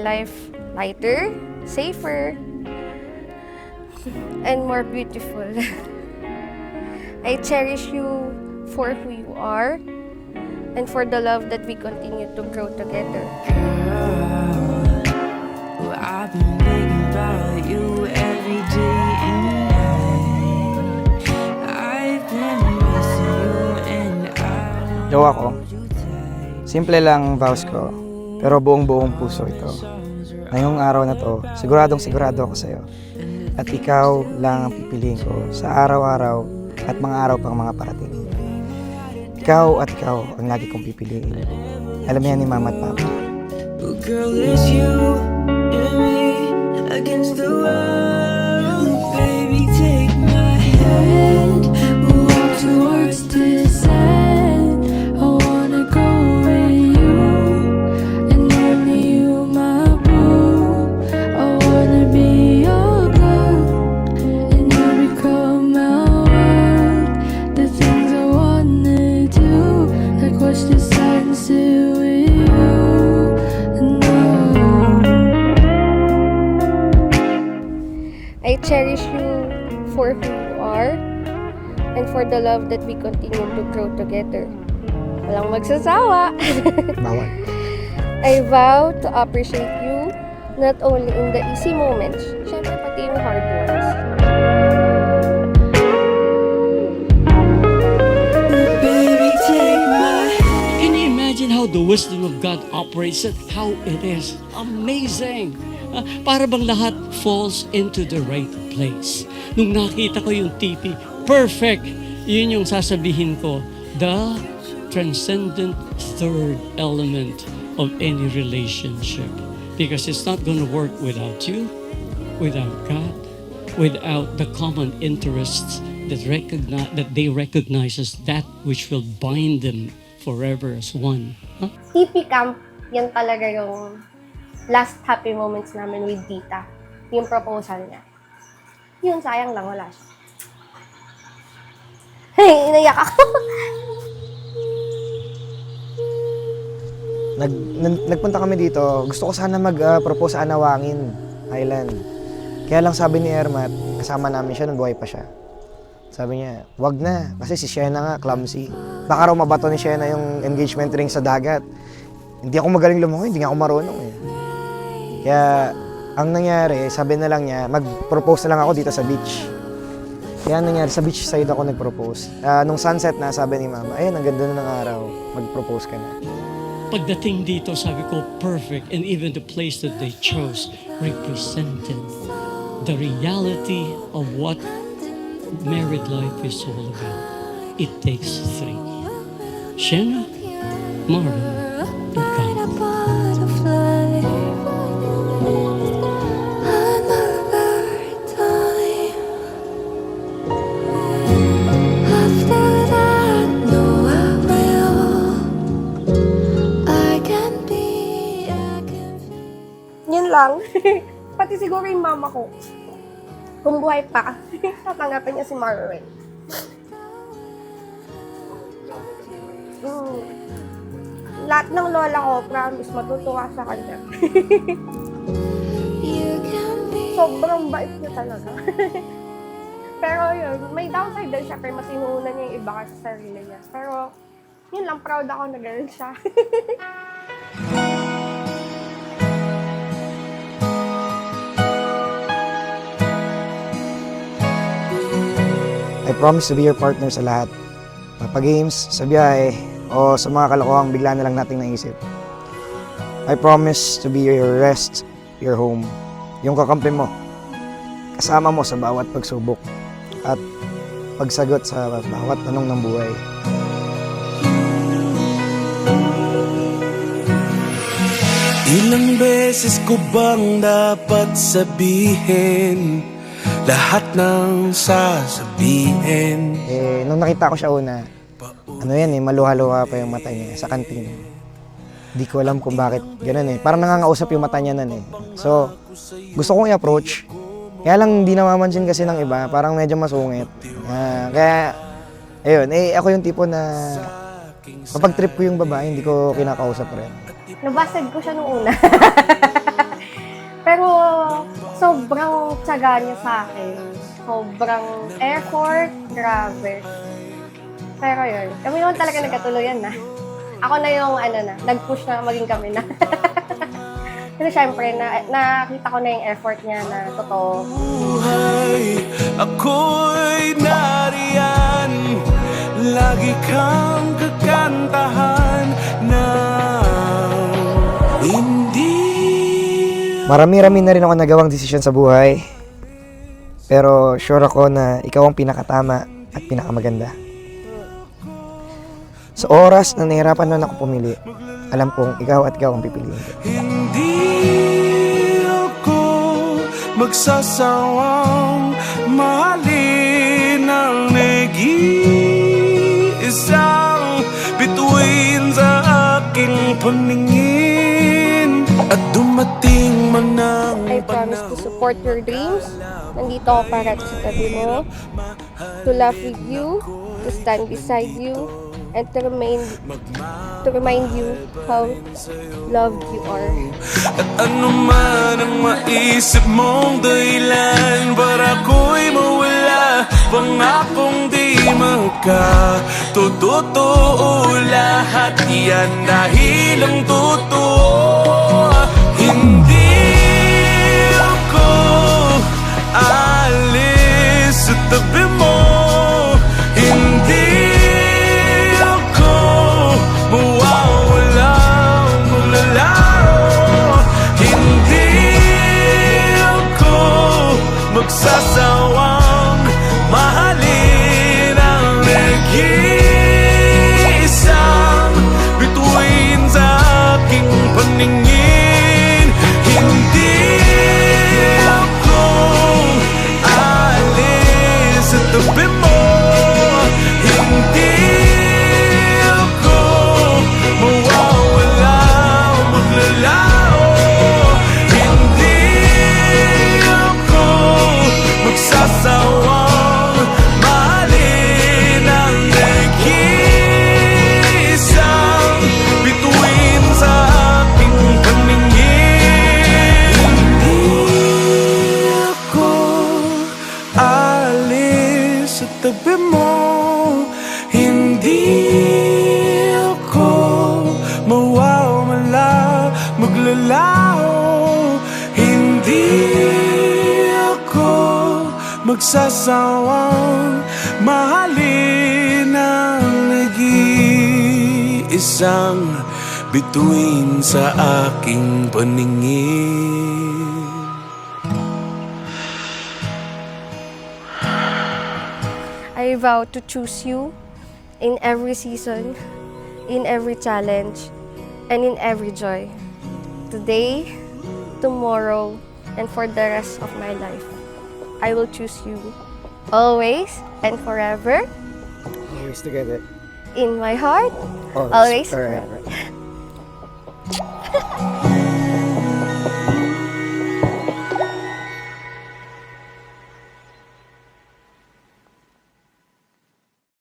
life lighter, safer, and more beautiful. I cherish you for who you are and for the love that we continue to grow together. Well, I've been thinking about you every day and night. I've been missing you and Jowa ko, simple lang vows ko, pero buong-buong puso ito. Ngayong araw na to, siguradong-sigurado ako sa'yo. At ikaw lang ang pipiliin ko sa araw-araw at mga araw pang mga parating. Ikaw at ikaw ang lagi kong pipiliin. Alam yan ni Mama at Papa. oh, girl, it's you and me against the world. Baby, take my hand, We'll walk towards this end. I wanna go with you, and only you, my boo. I wanna be your girl, and you become my world. The things I wanna do, like watch the sunset with you. And I cherish you for who you are and for the love that we continue to grow together. Walang magsasawa. Bawal. I vow to appreciate you not only in the easy moments, syempre pati yung hard ones. baby, take my Can you imagine how the wisdom of God operates and how it is amazing? Para bang lahat falls into the right place. Nung nakita ko yung TV, perfect! Yun yung sasabihin ko, the transcendent third element of any relationship. Because it's not gonna work without you, without God, without the common interests that they recognize as that which will bind them forever as one. Huh? TP Camp, yan talaga yung last happy moments namin with Tita. Yung proposal niya. Yun, sayang lang, wala siya. Hey, inayak ako. Nagpunta kami dito. Gusto ko sana mag-propose sa Anawangin Island. Kaya lang sabi ni Ermat, kasama namin siya nung buhay pa siya. Sabi niya, wag na. Kasi si Shena nga, clumsy. Baka raw mabato ni Shena yung engagement ring sa dagat. Hindi ako magaling lumangoy, hindi nga ako marunong eh. Kaya, ang nangyari, sabi na lang niya, mag-propose na lang ako dito sa beach. Kaya ang nangyari, sa beach side ako nag-propose. Nung sunset na, sabi ni Mama, ayun, ang ganda na ng araw, mag-propose ka na. Pagdating dito, sabi ko, perfect. And even the place that they chose represented the reality of what married life is all about. It takes three. Shena, Marvin, and like a God. butterfly. Another time. After that, no, I will. I can feel. Yun lang. Pati siguro yung mama ko. Kung buhay pa, tatanggapin niya si Marvin. Lahat ng lola ko, promise, matutuwa sa kanya. You can be. Sobrang bait niya talaga. Pero yun, may downside din siya, pero mas inuuna niya yung iba kasi sa sarili niya. Pero, yun lang, proud ako na gano'n siya. I promise to be your partner sa lahat. Pag-games, sa biyahe, o sa mga kalokohang bigla na lang nating naisip. I promise to be your rest, your home. Yung kakampi mo. Kasama mo sa bawat pagsubok. At pagsagot sa bawat tanong ng buhay. Ilang beses ko bang dapat sabihin lahat ng sasabihin? Nung nakita ko siya una, maluha-luha pa yung mata niya sa kantina. Di ko alam kung bakit ganun eh. Parang nangangausap yung mata niya nun eh. So, gusto kong i-approach. Kaya lang di namamansin kasi ng iba, parang medyo masungit. Kaya, ayun, ako yung tipo na kapag trip ko yung babae, hindi ko kinakausap rin. Nabasag ko siya nung una. pagtsatsaga niya sa akin. Sobrang effort, grabe. Pero yun, kami naman talaga nagkatuluyan na. Ako na yung nag-push na maging kami na. Pero syempre, nakita ko na yung effort niya na totoo. buhay, ako'y nariyan. Lagi kang kakantahan na hindi. Marami-rami na rin ako nagawang desisyon sa buhay. Pero sure ako na ikaw ang pinakatama at pinakamaganda. Sa oras na nahirapan na ako pumili, alam kong ikaw at ikaw ang pipiliin ko. Hindi ako magsasawang mahalin ang nag-iisang bituin sa aking paningin. At dumating man ang I promise to support your dreams. Nandito ako para sa tabi mo. To laugh with you, to stand beside you, and to remind you how loved you are. At ano man ang maisip mong dahilan para ako'y mawala, pangakong di magkatotoo lahat yan dahil ang totoo. Hindi ako alis sa tabi mo. Hindi ako mawawala, maglalaro. Hindi ako magsasawang mahalin ang nag-iisang bituin sa aking paningin. Hindi ako alis sa tabi mo. Hindi ako mawawala o maglalao. Hindi ako magsasawang mahalin ang nag-iisang bituin sa aking paningin. Hindi ako alis sa tabi mo. Hindi ako mawawala, maglalao. Hindi ako magsasawang mahalin ang nag-iisang bituin sa aking paningin. I vow to choose you in every season, in every challenge, and in every joy. Today, tomorrow, and for the rest of my life. I will choose you always and forever Always together. in my heart, always forever.